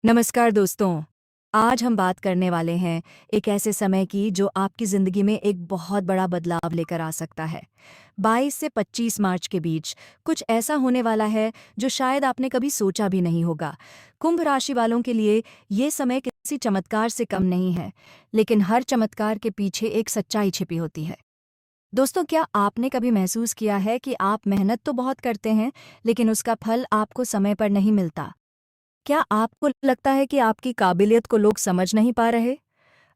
नमस्कार दोस्तों। आज हम बात करने वाले हैं एक ऐसे समय की जो आपकी ज़िंदगी में एक बहुत बड़ा बदलाव लेकर आ सकता है। 22 से 25 मार्च के बीच कुछ ऐसा होने वाला है जो शायद आपने कभी सोचा भी नहीं होगा। कुंभ राशि वालों के लिए ये समय किसी चमत्कार से कम नहीं है, लेकिन हर चमत्कार के पीछे एक सच्चाई छिपी होती है। दोस्तों, क्या आपने कभी महसूस किया है कि आप मेहनत तो बहुत करते हैं, लेकिन उसका फल आपको समय पर नहीं मिलता? क्या आपको लगता है कि आपकी काबिलियत को लोग समझ नहीं पा रहे?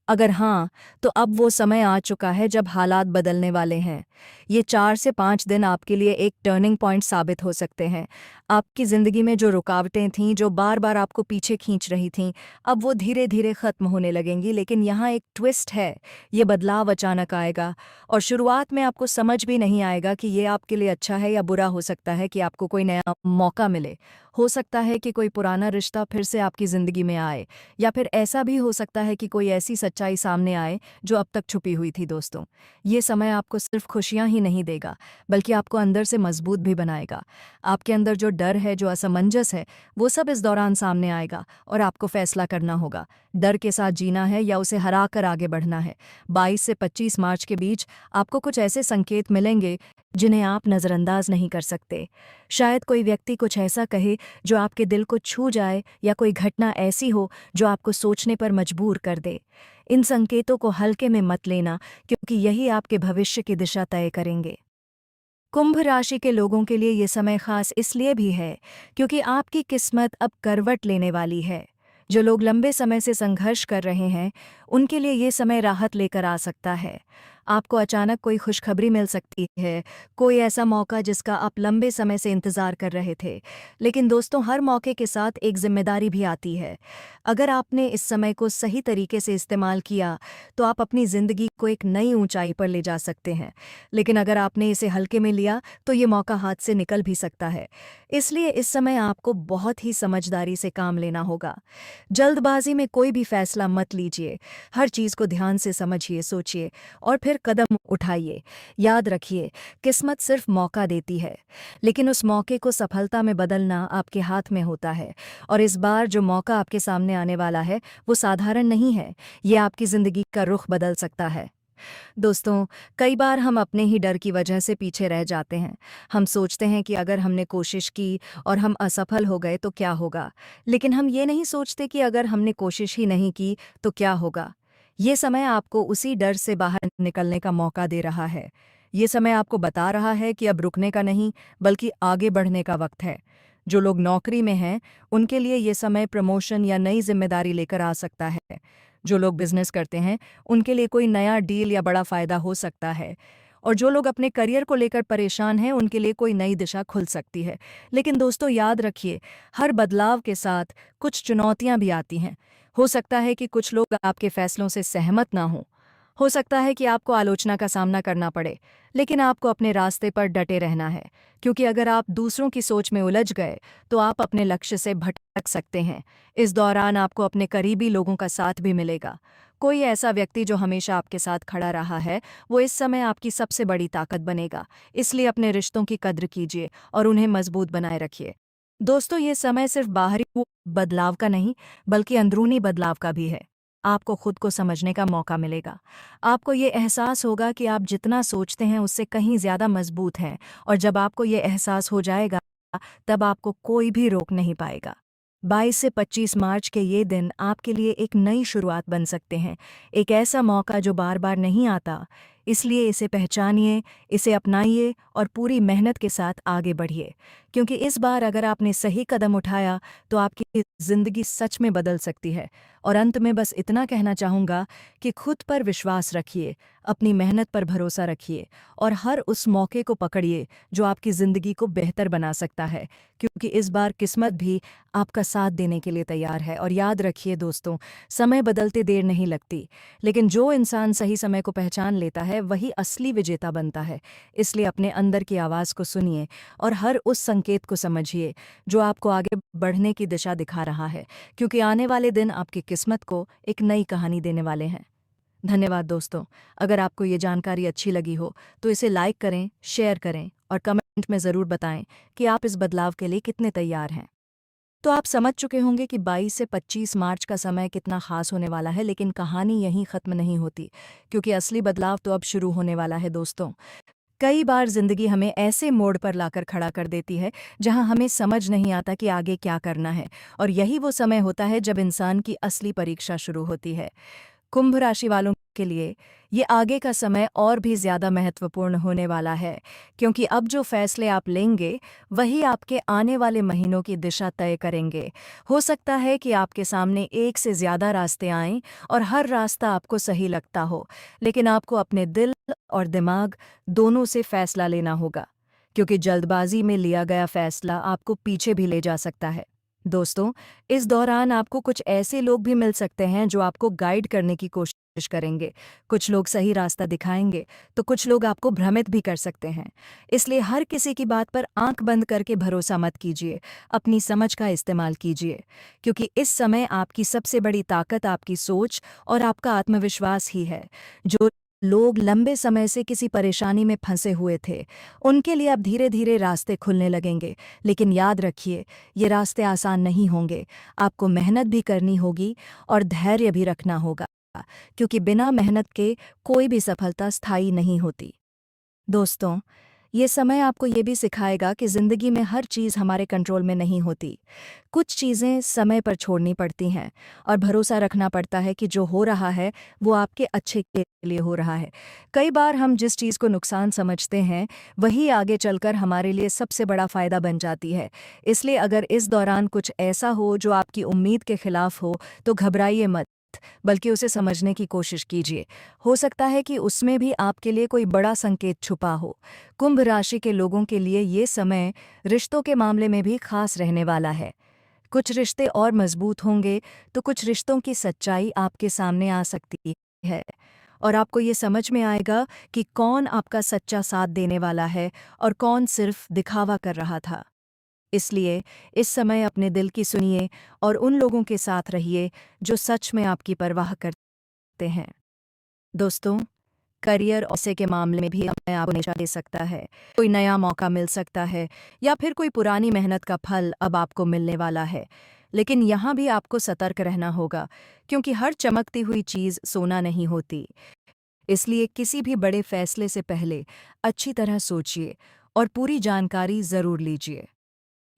अगर हाँ, तो अब वो समय आ चुका है जब हालात बदलने वाले हैं। ये 4 से 5 दिन आपके लिए एक टर्निंग पॉइंट साबित हो सकते हैं। आपकी ज़िंदगी में जो रुकावटें थीं, जो बार-बार आपको पीछे खींच रही थीं, अब वो धीरे-धीरे ख़त्म होने लगेंगी। लेकिन यहाँ एक ट्विस्ट है, ये बदलाव अचानक आएगा और शुरुआत में आपको समझ भी नहीं आएगा कि ये आपके लिए अच्छा है या बुरा। हो सकता है कि आपको कोई नया मौका मिले। हो सकता है कि कोई पुराना रिश्ता फिर से आपकी ज़िंदगी में आए, या फिर ऐसा भी हो सकता है कि कोई ऐसी सच्चाई सामने आए जो अब तक छुपी हुई थी। दोस्तों, ये समय आपको सिर्फ खुशियां ही नहीं देगा, बल्कि आपको अंदर से मजबूत भी बनाएगा। आपके अंदर जो डर है, जो असमंजस है, वो सब इस दौरान सामने आएगा और आपको फैसला करना होगा। डर के साथ जीना है या उसे हराकर आगे बढ़ना है। 22 से 25 मार्च के बीच आपको कुछ ऐसे संकेत मिलेंगे जिन्हें आप नज़रअंदाज नहीं कर सकते। शायद कोई व्यक्ति कुछ ऐसा कहे जो आपके दिल को छू जाए, या कोई घटना ऐसी हो जो आपको सोचने पर मजबूर कर दे। इन संकेतों को हल्के में मत लेना, क्योंकि यही आपके भविष्य की दिशा तय करेंगे। कुंभ राशि के लोगों के लिए ये समय खास इसलिए भी है क्योंकि आपकी किस्मत अब करवट लेने वाली है। जो लोग लंबे समय से संघर्ष कर रहे हैं, उनके लिए ये समय राहत लेकर आ सकता है। आपको अचानक कोई खुशखबरी मिल सकती है, कोई ऐसा मौका जिसका आप लंबे समय से इंतज़ार कर रहे थे। लेकिन दोस्तों, हर मौके के साथ एक जिम्मेदारी भी आती है। अगर आपने इस समय को सही तरीके से इस्तेमाल किया, तो आप अपनी ज़िंदगी को एक नई ऊंचाई पर ले जा सकते हैं। लेकिन अगर आपने इसे हल्के में लिया, तो ये मौका हाथ से निकल भी सकता है। इसलिए इस समय आपको बहुत ही समझदारी से काम लेना होगा। जल्दबाजी में कोई भी फैसला मत लीजिए। हर चीज़ को ध्यान से समझिए, सोचिए और फिर कदम उठाइए। याद रखिए, किस्मत सिर्फ मौका देती है, लेकिन उस मौके को सफलता में बदलना आपके हाथ में होता है। और इस बार जो मौका आपके सामने आने वाला है, वो साधारण नहीं है। ये आपकी ज़िंदगी का रुख बदल सकता है। दोस्तों, कई बार हम अपने ही डर की वजह से पीछे रह जाते हैं। हम सोचते हैं कि अगर हमने कोशिश की और हम असफल हो गए तो क्या होगा? लेकिन हम ये नहीं सोचते कि अगर हमने कोशिश ही नहीं की तो क्या होगा? ये समय आपको उसी डर से बाहर निकलने का मौका दे रहा है। ये समय आपको बता रहा है कि अब रुकने का नहीं, बल्कि आगे बढ़ने का वक्त है। जो लोग नौकरी में हैं, उनके लिए ये समय प्रमोशन या नई जिम्मेदारी लेकर आ सकता है। जो लोग बिजनेस करते हैं, उनके लिए कोई नया डील या बड़ा फायदा हो सकता है। और जो लोग अपने करियर को लेकर परेशान हैं, उनके लिए कोई नई दिशा खुल सकती है। लेकिन दोस्तों, याद रखिए, हर बदलाव के साथ कुछ चुनौतियां भी आती हैं। हो सकता है कि कुछ लोग आपके फैसलों से सहमत ना हों। हो सकता है कि आपको आलोचना का सामना करना पड़े, लेकिन आपको अपने रास्ते पर डटे रहना है। क्योंकि अगर आप दूसरों की सोच में उलझ गए, तो आप अपने लक्ष्य से भटक सकते हैं। इस दौरान आपको अपने करीबी लोगों का साथ भी मिलेगा। कोई ऐसा व्यक्ति जो हमेशा आपके साथ खड़ा रहा है, वो इस समय आपकी सबसे बड़ी ताकत बनेगा। इसलिए अपने रिश्तों की कद्र कीजिए और उन्हें मजबूत बनाए रखिए। दोस्तों, ये समय सिर्फ बाहरी बदलाव का नहीं, बल्कि अंदरूनी बदलाव का भी है। आपको खुद को समझने का मौका मिलेगा। आपको ये एहसास होगा कि आप जितना सोचते हैं उससे कहीं ज़्यादा मजबूत हैं, और जब आपको ये एहसास हो जाएगा, तब आपको कोई भी रोक नहीं पाएगा। 22 से 25 मार्च के ये दिन आपके लिए एक नई शुरुआत बन सकते हैं। एक ऐसा मौका जो बार-बार नहीं आता। इसलिए इसे पहचानिए, इसे अपनाइए और पूरी मेहनत के साथ आगे बढ़िए। क्योंकि इस बार अगर आपने सही कदम उठाया, तो आपकी ज़िंदगी सच में बदल सकती है। और अंत में बस इतना कहना चाहूँगा कि खुद पर विश्वास रखिए, अपनी मेहनत पर भरोसा रखिए और हर उस मौके को पकड़िए जो आपकी ज़िंदगी को बेहतर बना सकता है। क्योंकि इस बार किस्मत भी आपका साथ देने के लिए तैयार है। और याद रखिए दोस्तों, समय बदलते देर नहीं लगती, लेकिन जो इंसान सही समय को पहचान लेता है, वही असली विजेता बनता है। इसलिए अपने अंदर की आवाज़ को सुनिए और हर उस संकेत को समझिए जो आपको आगे बढ़ने की दिशा दिखा रहा है। क्योंकि आने वाले दिन आपकी किस्मत को एक नई कहानी देने वाले हैं। धन्यवाद दोस्तों। अगर आपको ये जानकारी अच्छी लगी हो, तो इसे लाइक करें, शेयर करें और कमेंट में ज़रूर बताएं कि आप इस बदलाव के लिए कितने तैयार हैं। तो आप समझ चुके होंगे कि 22 से 25 मार्च का समय कितना खास होने वाला है, लेकिन कहानी यहीं खत्म नहीं होती, क्योंकि असली बदलाव तो अब शुरू होने वाला है दोस्तों। कई बार जिंदगी हमें ऐसे मोड़ पर लाकर खड़ा कर देती है जहां हमें समझ नहीं आता कि आगे क्या करना है, और यही वो समय होता है जब इंसान की असली परीक्षा शुरू होती है। कुंभ राशि वालों के लिए ये आगे का समय और भी ज्यादा महत्वपूर्ण होने वाला है, क्योंकि अब जो फैसले आप लेंगे वही आपके आने वाले महीनों की दिशा तय करेंगे। हो सकता है कि आपके सामने एक से ज्यादा रास्ते आएं और हर रास्ता आपको सही लगता हो, लेकिन आपको अपने दिल और दिमाग दोनों से फैसला लेना होगा, क्योंकि जल्दबाजी में लिया गया फैसला आपको पीछे भी ले जा सकता है। दोस्तों, इस दौरान आपको कुछ ऐसे लोग भी मिल सकते हैं जो आपको गाइड करने की कोशिश करेंगे। कुछ लोग सही रास्ता दिखाएंगे, तो कुछ लोग आपको भ्रमित भी कर सकते हैं। इसलिए हर किसी की बात पर आंख बंद करके भरोसा मत कीजिए, अपनी समझ का इस्तेमाल कीजिए, क्योंकि इस समय आपकी सबसे बड़ी ताकत आपकी सोच और आपका आत्मविश्वास ही है। जो लोग लंबे समय से किसी परेशानी में फंसे हुए थे, उनके लिए अब धीरे धीरे रास्ते खुलने लगेंगे। लेकिन याद रखिए, ये रास्ते आसान नहीं होंगे। आपको मेहनत भी करनी होगी और धैर्य भी रखना होगा, क्योंकि बिना मेहनत के कोई भी सफलता स्थायी नहीं होती। दोस्तों, ये समय आपको ये भी सिखाएगा कि ज़िंदगी में हर चीज़ हमारे कंट्रोल में नहीं होती। कुछ चीज़ें समय पर छोड़नी पड़ती हैं और भरोसा रखना पड़ता है कि जो हो रहा है वो आपके अच्छे के लिए हो रहा है। कई बार हम जिस चीज़ को नुकसान समझते हैं वही आगे चलकर हमारे लिए सबसे बड़ा फ़ायदा बन जाती है। इसलिए अगर इस दौरान कुछ ऐसा हो जो आपकी उम्मीद के खिलाफ हो, तो घबराइए मत, बल्कि उसे समझने की कोशिश कीजिए। हो सकता है कि उसमें भी आपके लिए कोई बड़ा संकेत छुपा हो। कुंभ राशि के लोगों के लिए ये समय रिश्तों के मामले में भी खास रहने वाला है। कुछ रिश्ते और मजबूत होंगे, तो कुछ रिश्तों की सच्चाई आपके सामने आ सकती है, और आपको ये समझ में आएगा कि कौन आपका सच्चा साथ देने वाला है और कौन सिर्फ दिखावा कर रहा था। इसलिए इस समय अपने दिल की सुनिए और उन लोगों के साथ रहिए जो सच में आपकी परवाह करते हैं। दोस्तों, करियर और पैसे के मामले में भी हमें आपको निशा दे सकता है। कोई नया मौका मिल सकता है या फिर कोई पुरानी मेहनत का फल अब आपको मिलने वाला है। लेकिन यहाँ भी आपको सतर्क रहना होगा, क्योंकि हर चमकती हुई चीज़ सोना नहीं होती। इसलिए किसी भी बड़े फैसले से पहले अच्छी तरह सोचिए और पूरी जानकारी ज़रूर लीजिए।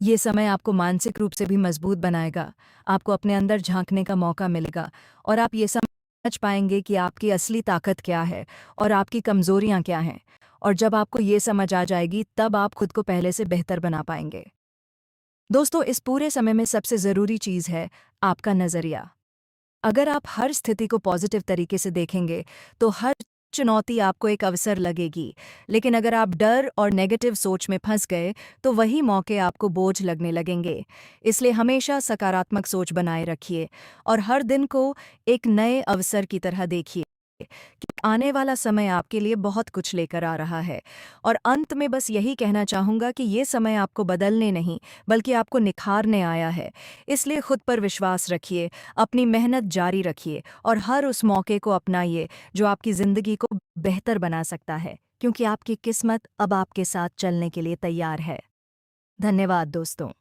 ये समय आपको मानसिक रूप से भी मजबूत बनाएगा, आपको अपने अंदर झांकने का मौका मिलेगा और आप ये समझ पाएंगे कि आपकी असली ताकत क्या है और आपकी कमज़ोरियाँ क्या हैं। और जब आपको ये समझ आ जाएगी, तब आप खुद को पहले से बेहतर बना पाएंगे। दोस्तों, इस पूरे समय में सबसे ज़रूरी चीज़ है आपका नज़रिया। अगर आप हर स्थिति को पॉजिटिव तरीके से देखेंगे, तो हर चुनौती आपको एक अवसर लगेगी। लेकिन अगर आप डर और नेगेटिव सोच में फंस गए, तो वही मौके आपको बोझ लगने लगेंगे। इसलिए हमेशा सकारात्मक सोच बनाए रखिए और हर दिन को एक नए अवसर की तरह देखिए कि आने वाला समय आपके लिए बहुत कुछ लेकर आ रहा है। और अंत में बस यही कहना चाहूँगा कि ये समय आपको बदलने नहीं, बल्कि आपको निखारने आया है। इसलिए खुद पर विश्वास रखिए, अपनी मेहनत जारी रखिए और हर उस मौके को अपनाइए जो आपकी ज़िंदगी को बेहतर बना सकता है, क्योंकि आपकी किस्मत अब आपके साथ चलने के लिए तैयार है। धन्यवाद दोस्तों।